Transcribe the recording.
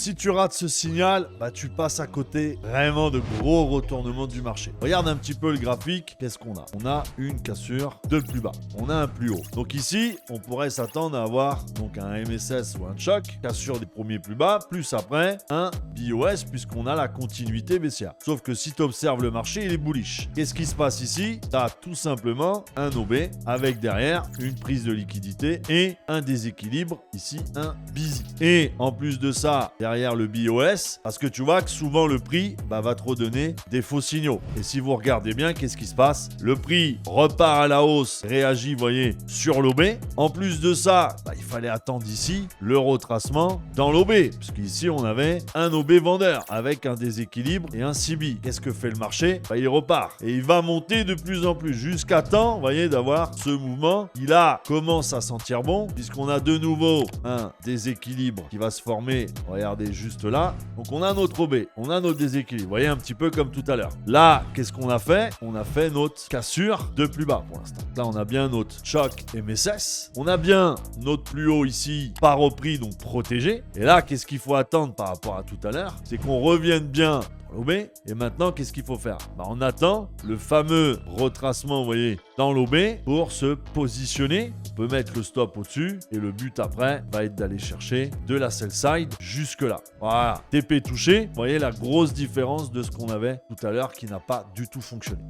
Si tu rates ce signal, bah tu passes à côté vraiment de gros retournements du marché. Regarde un petit peu le graphique, qu'est-ce qu'on a? On a une cassure de plus bas, on a un plus haut. Donc ici, on pourrait s'attendre à avoir donc un MSS ou un choc, cassure des premiers plus bas, plus après un BOS puisqu'on a la continuité baissière. Sauf que si tu observes le marché, il est bullish. Qu'est-ce qui se passe ici? Tu as tout simplement un OB avec derrière une prise de liquidité et un déséquilibre, ici un busy. Et en plus de ça, derrière le BOS, parce que tu vois que souvent le prix va te redonner des faux signaux. Et si vous regardez bien, qu'est-ce qui se passe? Le prix repart à la hausse, réagit, vous voyez, sur l'OB. En plus de ça, il fallait attendre ici le retracement dans l'OB, puisqu'ici on avait un OB vendeur avec un déséquilibre et un CB. Qu'est-ce que fait le marché? Il repart et il va monter de plus en plus jusqu'à temps, vous voyez, d'avoir ce mouvement. Il commence à sentir bon, puisqu'on a de nouveau un déséquilibre qui va se former. Regardez juste là. Donc on a notre OB, on a notre déséquilibre. Vous voyez, un petit peu comme tout à l'heure. Là, qu'est-ce qu'on a fait? On a fait notre cassure de plus bas pour l'instant. Là, on a bien notre choc MSS. On a bien notre plus haut ici, pas repris, donc protégé. Et là, qu'est-ce qu'il faut attendre par rapport à tout à l'heure? C'est qu'on revienne bien l'OB. Et maintenant, qu'est-ce qu'il faut faire? On attend le fameux retracement, vous voyez, dans l'OB pour se positionner. On peut mettre le stop au-dessus et le but après va être d'aller chercher de la sell side jusque là. Voilà, TP touché. Vous voyez la grosse différence de ce qu'on avait tout à l'heure qui n'a pas du tout fonctionné.